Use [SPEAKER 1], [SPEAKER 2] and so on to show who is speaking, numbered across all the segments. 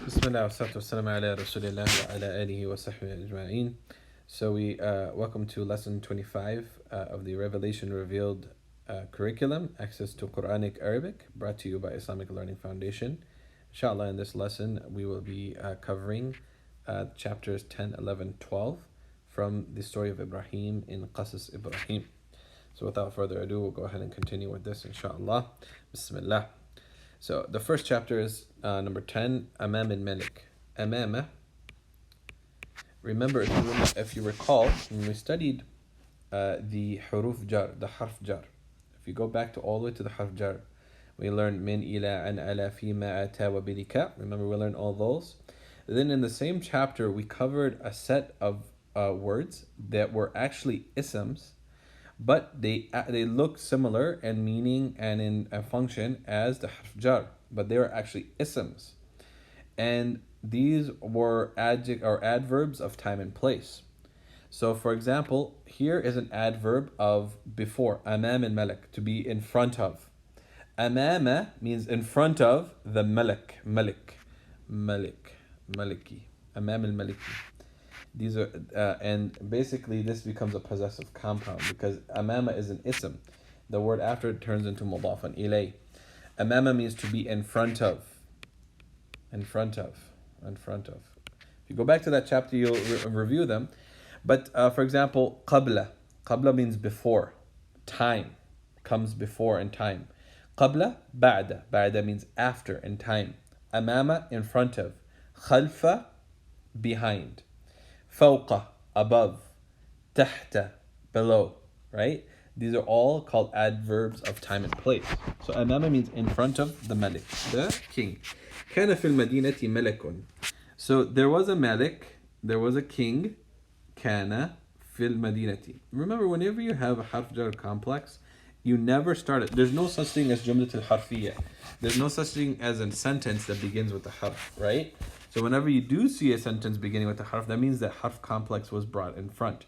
[SPEAKER 1] Bismillah wa salatu wassalamu ala rasulillah wa ala alihi wa sahbihi ajma'in. So we welcome to lesson 25 of the Revelation Revealed curriculum, Access to Quranic Arabic, brought to you by Islamic Learning Foundation. Inshallah, in this lesson we will be covering chapters 10, 11, 12 from the story of Ibrahim in Qasas Ibrahim. So without further ado, we'll go ahead and continue with this, inshallah. Bismillah. So the first chapter is number 10, Amam al-Malik. Amama. Remember, if you recall, when we studied the huruf jar, the harf jar. If you go back to all the way to the harf jar, we learned min ila an ala fi ma ata wa bilika. Remember, we learned all those. Then in the same chapter, we covered a set of words that were actually isms, but they look similar in meaning and in a function as the harf jar, but they were actually isms, and these were adverbs of time and place. So for example, here is an adverb of before, amam al-malik, to be in front of. Amama means in front of the maliki, amam al-maliki. These are and basically this becomes a possessive compound because amama is an ism. The word after it turns into mudafan ilay. Amama means to be in front of. In front of. If you go back to that chapter, you'll review them. But for example, qabla. Qabla means before. Time comes before in time. Qabla, ba'da. Ba'da means after in time. Amama, in front of. Khalfa, behind. Fawqa, above. Tahta, below, right? These are all called adverbs of time and place. So amama means in front of the malik, the king. Kana fil madinati malakun. So there was a malik, there was a king. Kana fil madinati. Remember, whenever you have a harf jar complex, you never start it. There's no such thing as jumlat al-harfiyya. There's no such thing as a sentence that begins with a harf, right? So whenever you do see a sentence beginning with a harf, that means that harf complex was brought in front.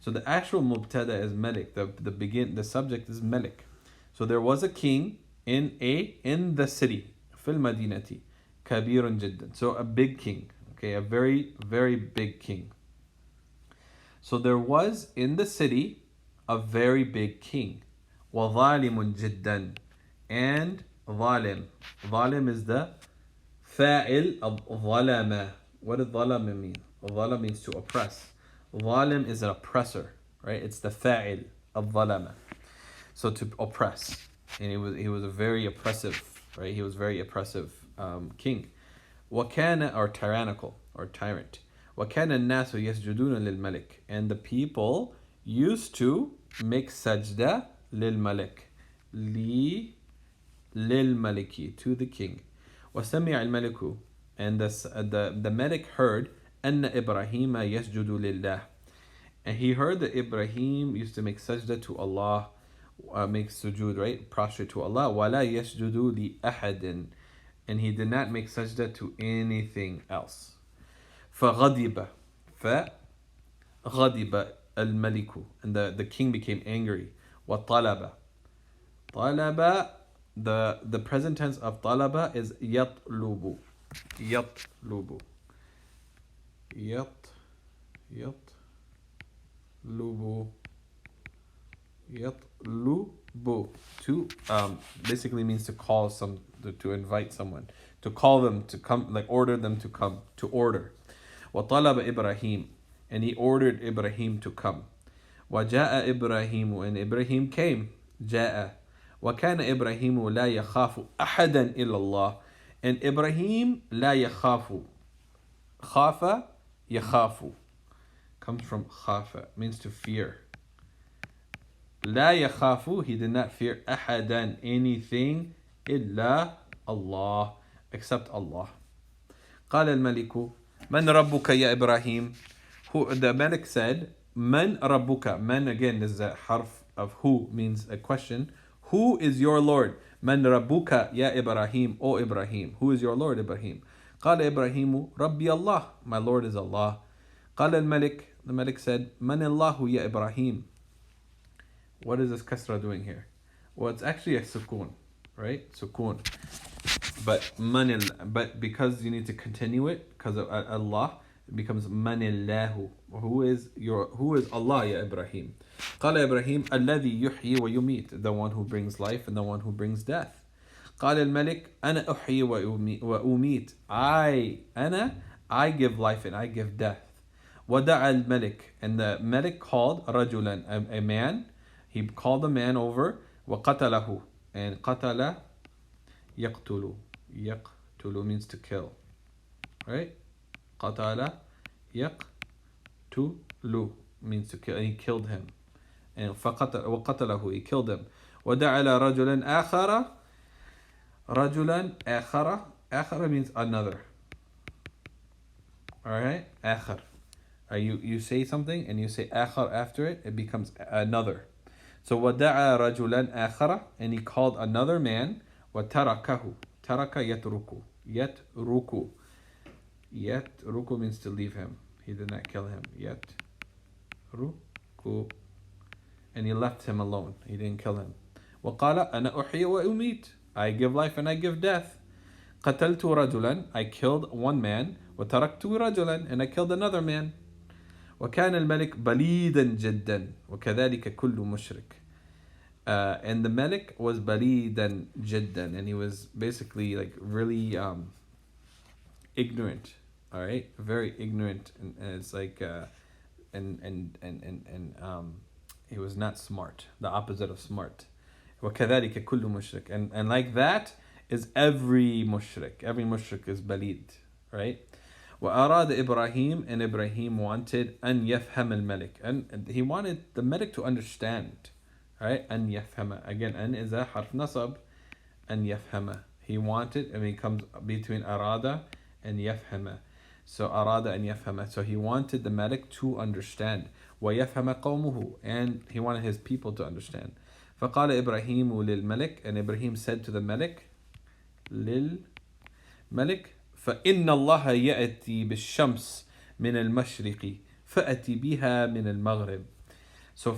[SPEAKER 1] So the actual mubtada is malik. The subject is malik. So there was a king in the city. Fil madinati. Kabirun jiddan. So a big king. Okay, a very, very big king. So there was in the city a very big king. وَظَالِمٌ جِدًّا. And ظالم. ظالم is the fa'il of ظَلَمَ. What does ظَلَمَ mean? ظَلَم means to oppress. ظالم is an oppressor, right? It's the fa'il of ظَلَمَ. So to oppress. And he was a very oppressive, right? He was very oppressive king. وَكَانَ, or tyrannical, or tyrant. وَكَانَ النَّاسُ يَسْجُدُونَ لِلْمَلِكِ. And the people used to make sajda للملك للملكي, to the king. وسمع الملك, and the Malik heard أن إبراهيم يسجد لله, and he heard that Ibrahim used to make sajda to Allah, make sujood, right, prostrate to Allah. ولا يسجد لأحد, and he did not make sajda to anything else. فغضب الملك, and the king became angry. وطلب, the present tense of طلب is يطلب. To basically means to call to invite someone, to call them to come, like order them to come, to order. وطلب إبراهيم, and he ordered Ibrahim to come. وجاء إبراهيم, and Ibrahim came. جاء. وكان إبراهيم لا يخاف أحدا إلا الله, and Ibrahim لا يخاف. خاف يخاف comes from خاف, means to fear. لا يخاف, he did not fear أحدا, anything, إلا الله, except Allah. قال الملك من ربك يا إبراهيم. The Malik said, Man rabbuka. Man, again, is a harf of who, means a question. Who is your Lord? Man rabbuka ya Ibrahim, O Ibrahim. Who is your Lord, Ibrahim? قال إبراهيم ربي الله. My Lord is Allah. قال الملك, the Malik said, Man Allahu ya Ibrahim. What is this kasra doing here? Well, it's actually a sukoon, right? Sukoon. but because you need to continue it because of Allah, it becomes manillahu. Who is Allah, ya Ibrahim? قال Ibrahim الذي يحيي ويميت, the one who brings life and the one who brings death. قال الملك أنا أحيي وأميت, I give life and I give death. ودعا الملك, and the Malik called رجلا, a man. He called a man over. وقتله, and قتل يقتل means to kill, right? قتل يقتل means to kill, and he killed him. And وقتله, he killed him. ودعا رجلا آخر means another. Alright, آخر. You say something and you say آخر after it, it becomes another. So ودعا رجلا آخر, and he called another man. وتركه, ترك يترك means to leave him. He did not kill him. يترك, and he left him alone. He didn't kill him. وقال أنا أحيي وأميت, I give life and I give death. قتلت رجلا, I killed one man. وتركت رجلا, and I killed another man. وكان الملك بليدا جدا وكذلك كل مشرك. And the Malik was balidan jiddan, and he was basically like really ignorant. All right, very ignorant, and it's like he was not smart, the opposite of smart. وكذلك كل مشرك, and like that is every mushrik. Every mushrik is balid, right? وأراد إبراهيم, and Ibrahim wanted أن يفهم الملك, and he wanted the Malik to understand. Right? أن يفهم. Again, أن is a حرف نصب. أن يفهم. He wanted, and it comes between أراد and يفهم. So أراد أن يفهم. So he wanted the Malik to understand. ويفهم قومه. And he wanted his people to understand. فقال إبراهيم للملك, and Ibrahim said to the Malik, للملك, فإن الله يأتي بالشمس من المشرق فأتي بها من المغرب. So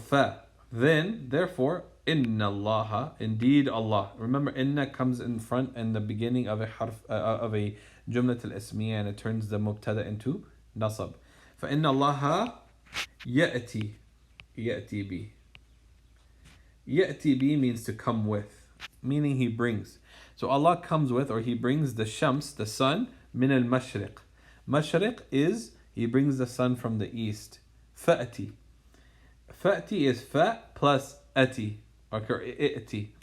[SPEAKER 1] then, therefore, inna Allah, indeed Allah. Remember, inna comes in front and the beginning of a jumlat al-ismiyya, and it turns the mubtada into nasab. فَإِنَّ اللَّهَ يَأْتِي بِي. يَأْتِي بِي means to come with, meaning he brings. So Allah comes with, or he brings the shams, the sun, min al-mashriq. Mashriq is, he brings the sun from the east. فَأْتِي. Fa'ti is fa plus ati, or i'ti.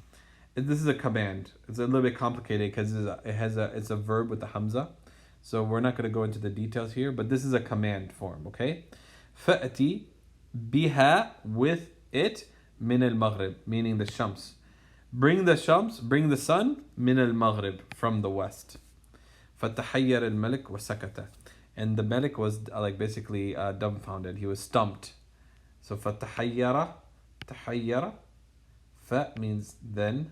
[SPEAKER 1] This is a command. It's a little bit complicated because it's a verb with the hamza. So we're not going to go into the details here, but this is a command form, okay? Fa'ti biha, with it, min al-maghrib, meaning the shams. Bring the shams, bring the sun, min al-maghrib, from the west. فَتَحَيَّرَ الْمَلِكُ وَسَكَتَ. And the Malik was basically dumbfounded. He was stumped. So فَتَحَيَّرَ, تَحَيَّرَ, fa means then,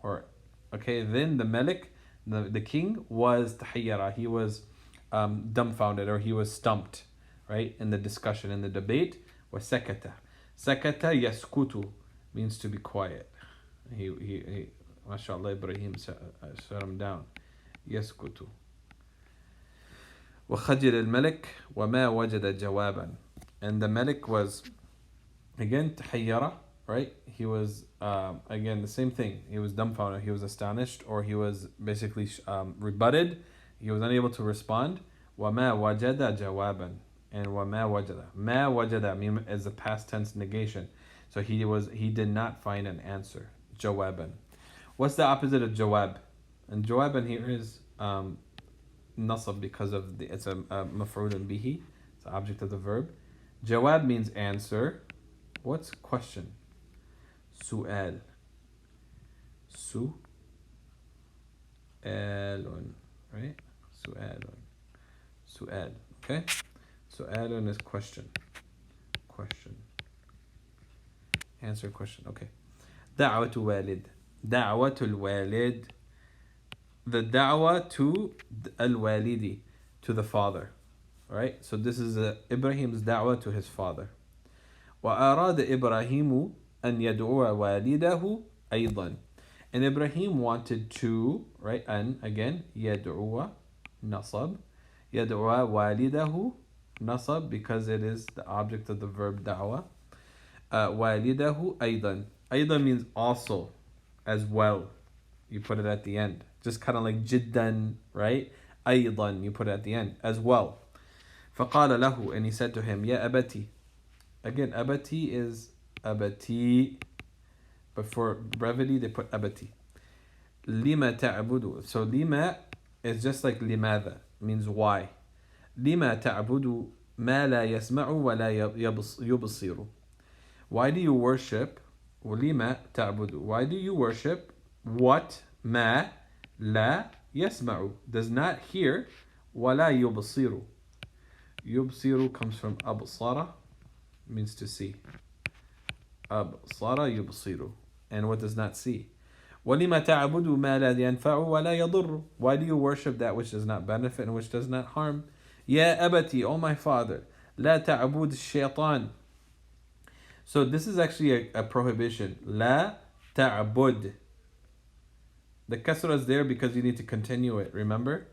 [SPEAKER 1] or okay, then the Malik, the king, was تَحَيَّرَ. He was dumbfounded, or he was stumped, right, in the discussion, in the debate. وَسَكَتَ. Sakata yaskutu means to be quiet. He mashallah, Ibrahim shut him down. Yaskutu. وخجل الملك وما وجد جوابا. And the Malik was, again, تحيرة, right? He was, again, the same thing. He was dumbfounded, he was astonished, or he was basically rebutted. He was unable to respond. وما وجد جوابا. And وما وجد. ما وجد is a past tense negation. So he did not find an answer. جوابا. What's the opposite of jawab? And jawaban here is nasab, because of it's a maf'ulun bihi. It's the object of the verb. Jawab means answer. What's question? Su'al. Su'alun. Right? Su'alun. Su'al. Okay? Su'alun is question. Question. Answer question. Okay. Da'watu walid. Da'watul walid. The da'wah to al-walidi, to the father. Right? So this is Ibrahim's da'wah to his father. وَأَرَادَ إِبْرَاهِيمُ أَنْ يَدْعُوَ وَالِدَهُ أَيْضًا. And Ibrahim wanted to, right? And again, يدعو nasab. يدعو walidahu nasab, because it is the object of the verb da'wa. Walidahu aydan. Aydan means also, as well. You put it at the end. Just kind of like jiddan, right? Aydan, you put it at the end, as well. فقال له, and he said to him, Ya abati. Again, abati is abati, but for brevity they put abati. Lima ta'budu. So lima is just like limada, means why. Lima ta'budu ma la yasma'u wa la yubsiru. Why do you worship? Lima ta'budu. Why do you worship what ma la yasma'u, does not hear, wa la yubsiru. Yubsiru comes from absara, means to see. Absara yubsiru. And what does not see? وَلِمَ تَعْبُدُ مَا لَا يَنْفَعُ وَلَا يَضُرُّ. Why do you worship that which does not benefit and which does not harm? يَا أَبَتِي, O my father, لَا تَعْبُدْ الشَّيْطَانِ. So this is actually a prohibition. لَا تَعْبُدْ. The kasra is there because you need to continue it, remember?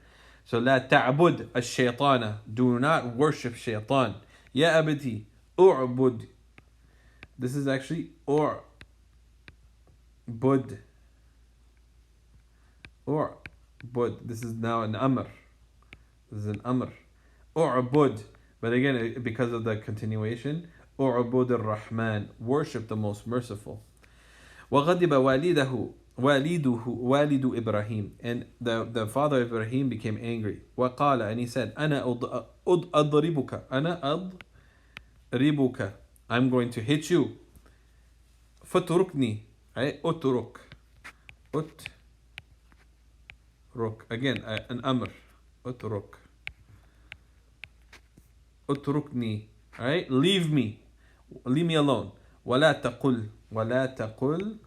[SPEAKER 1] So لَا تَعْبُدْ الشَّيْطَانَ. Do not worship shaitan. يَا أَبَتِي أُعْبُدْ. This is actually أُعْبُدْ. This is now an amr. This is an amr. U'bud. But again, because of the continuation, U'bud ar-Rahman. Worship the most merciful. وَغَضِبَ walidu Ibrahim. And the father of Ibrahim became angry. وَقَالَ, and he said, أَنَا أَضْرِبُكَ. أَنَا أَضْرِبُكَ. I'm going to hit you. فَتُرُكْنِي. Right? أُتْرُكْ. Ruk. Again, an amr. Utruk. Utrukni. Alright? Leave me. Leave me alone. ولا تقل. ولا تقل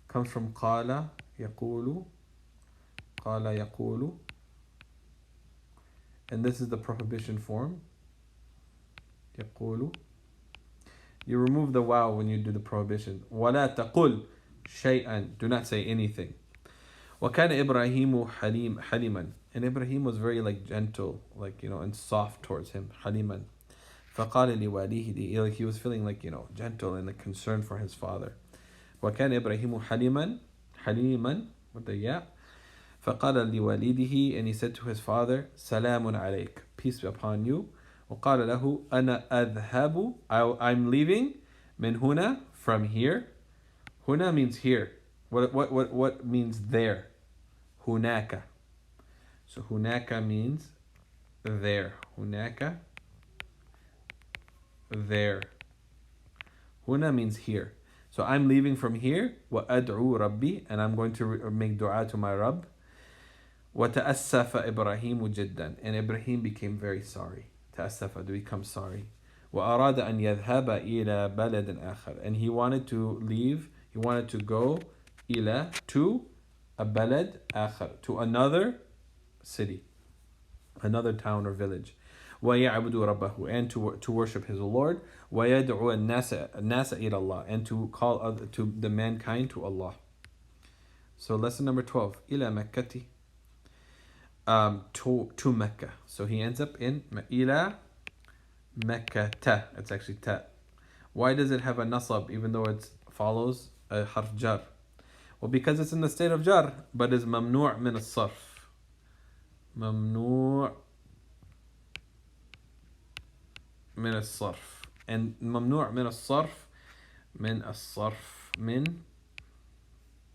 [SPEAKER 1] comes from قال يقول. قال يقول. And this is the prohibition form. يقول. You remove the waw when you do the prohibition. ولا تقل شيئا. Do not say anything. وَكَانَ إِبْرَاهِيمُ حَلِيمًا. And Ibrahim was very like gentle, like, and soft towards him. حَلِيمًا. فَقَالَ لِوَالِيهِ. Like he was feeling like, gentle and like concerned for his father. وَكَانَ إِبْرَاهِيمُ حَلِيمًا with the ya. فَقَالَ لِوَالِيدِهِ. And he said to his father, سَلَامٌ عَلَيْكَ. Peace be upon you. وَقَالَ لَهُ أَنَا أَذْهَبُ. I'm leaving. مِنْ هُنَا. From here. هُنَا means here. What means there? Hunaka. So hunaka means there. Hunaka, there. Huna means here. So I'm leaving from here. وَأَدْعُو رَبِّي. And I'm going to make dua to my Rabb. وَتَأَسَّفَ إِبْرَاهِيمُ جِدًّا. And Ibrahim became very sorry. تأسف, to become sorry. وَأَرَادَ أَنْ يَذْهَبَ إِلَى بَلَدٍ آخَرٍ. And he wanted to leave. He wanted to go to a balad akhar, to another city, another town or village. وَيَعْبُدُ رَبَّهُ. And to worship his Lord. وَيَدْعُ النَّاسَ إِلَى اللَّهِ. And to call to the mankind to Allah. So lesson number 12. إِلَى مَكَّةِ. To Mecca. So he ends up in إِلَى مَكَّةَ. It's actually ta. Why does it have a nasab even though it follows a harf jar? Well, because it's in the state of jar, but is mamnu' min as-sarf. Mamnu' min as-sarf. And mamnu' min as-sarf, min as-sarf, min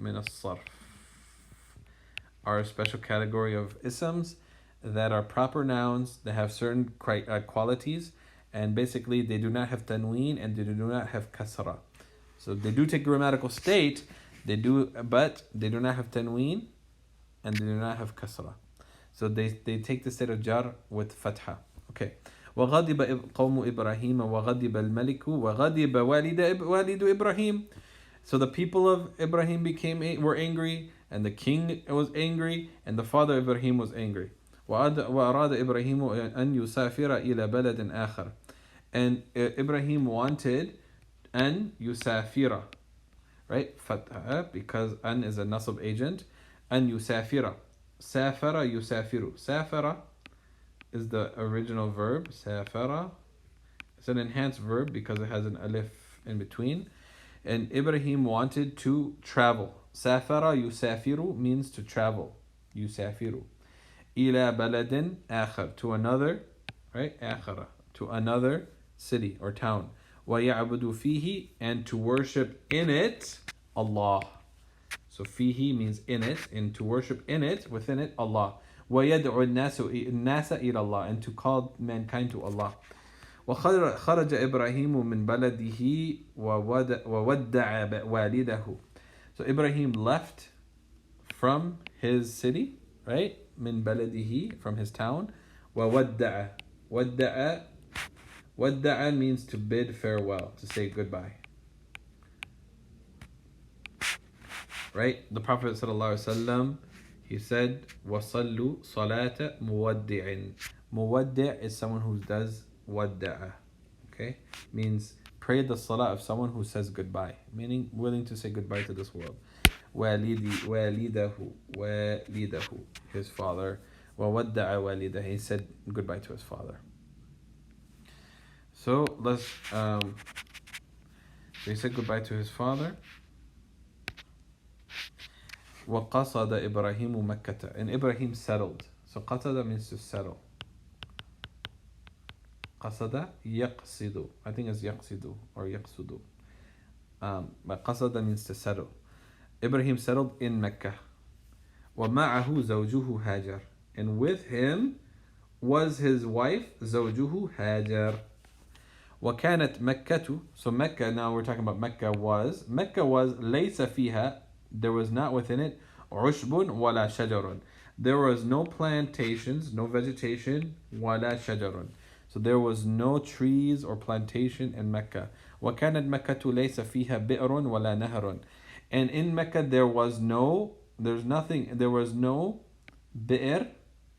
[SPEAKER 1] as-sarf are a special category of isms that are proper nouns that have certain qualities, and basically they do not have tanween and they do not have kasra. So they do take grammatical state, but they do not have tanween and they do not have kasra. So they take the state of jar with fatha. Okay. وَغَضِبَ قَوْمُ إِبْرَاهِيمَ وَغَضِبَ الْمَلِكُ وَغَضِبَ وَالِدُ إِبْرَاهِيمَ. So the people of Ibrahim were angry, and the king was angry, and the father of Ibrahim was angry. وَأَرَادَ إِبْرَاهِيمُ أَنْ يُسَافِرَ إِلَى بَلَدٍ آخَرٍ. And Ibrahim wanted أن يسافر. right? Fatha, because an is a nasab agent. An yusafira. Safara yusafiru. Safara is the original verb. Safara. It's an enhanced verb because it has an alif in between. And Ibrahim wanted to travel. Safara yusafiru means to travel. Yusafiru. Ila baladin akhar. To another, right? Akhara. To another city or town. وَيَعْبُدُ فِيهِ, and to worship in it Allah. So fihi means in it, and to worship in it, within it, Allah. وَيَدْعُ النَّاسَ إِلَى اللَّهِ, and to call mankind to Allah. وَخَرَجَ إِبْرَاهِيمُ مِنْ بَلَدِهِ وَوَدَّعَ وَالِدَهُ. So Ibrahim left from his city, right? مِنْ بَلَدِهِ, from his town. وَوَدَّعَ. Wadda'a means to bid farewell, to say goodbye. Right? The Prophet ﷺ, he said, وَصَلُّوا صَلَاةَ مُوَدِّعٍ. Muwaddi' is someone who does wadda'a. Okay? Means pray the salah of someone who says goodbye. Meaning willing to say goodbye to this world. Walidahu, his father. وَوَدَّعَ walidahu. He said goodbye to his father. So let's so he said goodbye to his father. وَقَصَدَ إِبْرَاهِيمُ مَكَّةَ, and Ibrahim settled. So قَصَدَ means to settle. قَصَدَ يَقْصِدُ, I think it's يَقْصِدُ or يَقْصُدُ. But قَصَدَ means to settle. Ibrahim settled in Mecca. وَمَعَهُ زَوْجُهُ هَاجَرَ, and with him was his wife زَوْجُهُ هَاجَرَ. وَكَانَتْ مَكَّةُ, so Mecca, now we're talking about Mecca was لَيْسَ فِيهَا, there was not within it عُشْبٌ وَلَا شَجَرٌ, there was no plantations, no vegetation, وَلَا شَجَرٌ, so there was no trees or plantation in Mecca. وَكَانَتْ مَكَّةُ لَيْسَ فِيهَا بِئْرٌ وَلَا نَهْرٌ, and in Mecca there was no bi'r,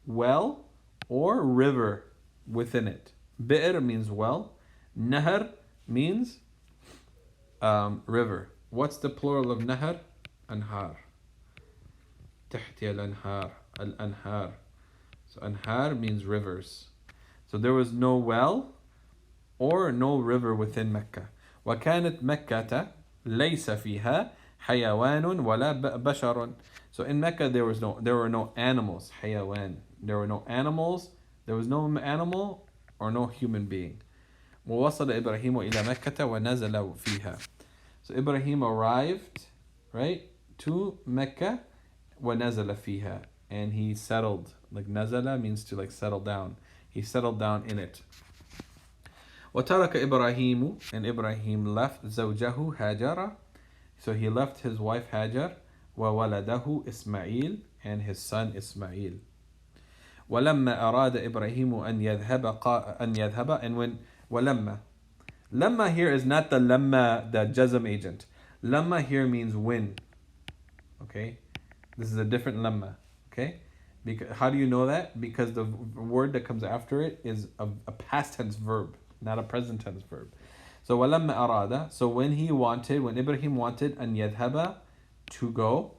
[SPEAKER 1] well, or river within it. Bi'r means well. Nahar means river. What's the plural of nahar? Anhar. تحتي الأنهار. Al-anhar. So anhar means rivers. So there was no well or no river within Mecca. وكانت مكة ليس فيها حيوان ولا بشر. So in Mecca there were no animals. حيوان. There were no animals. There was no animal or no human being. ووصل إبراهيم إلى مكة ونزل فيها. So Ibrahim arrived, right, to Mecca, ونزل فيها, and he settled. Like nazala means to like settle down. He settled down in it. وترك إبراهيم, and Ibrahim left زوجه هاجر, so he left his wife Hajar, وولده إسماعيل, and his son Ismail. ولما أراد إبراهيم أن يذهب, and when Lamma here is not the lamma, the jazm agent. Lamma here means when. Okay? This is a different lamma. Okay? Because, how do you know that? Because the word that comes after it is a past tense verb, not a present tense verb. So walamma arada, so when Ibrahim wanted an yadhaba, to go,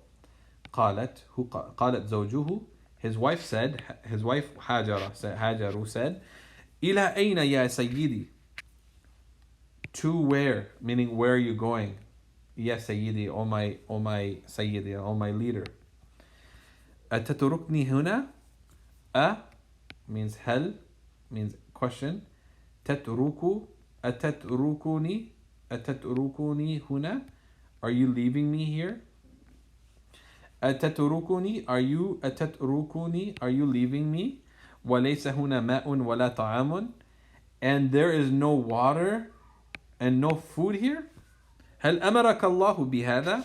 [SPEAKER 1] قالت زوجه, his wife Hajar said, إلى أين يا سيدي? To where? Meaning, where are you going? Ya Sayyidi, oh my Sayyidi, oh my leader. أتتركني هنا? Means hell, means question. أتتركني هنا? Are you leaving me here? أتتركني, are you leaving me? وليس هنا ماء ولا طعام, and there is no water and no food here. هل أمرك الله بهذا?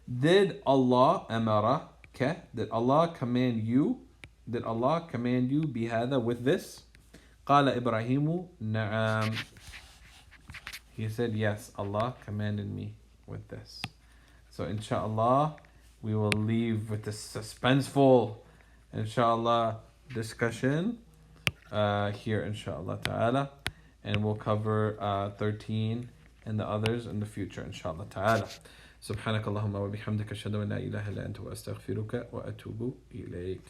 [SPEAKER 1] Did Allah command you بهذا, with this? قال إبراهيم نعم. He said, yes, Allah commanded me with this. So inshallah, we will leave with this suspenseful, inshallah, discussion here, inshallah ta'ala, and we'll cover 13 and the others in the future, inshallah ta'ala. سبحانك اللهم وبحمدك أشهد أن لا إله إلا أنت وأستغفرك وأتوب إليك.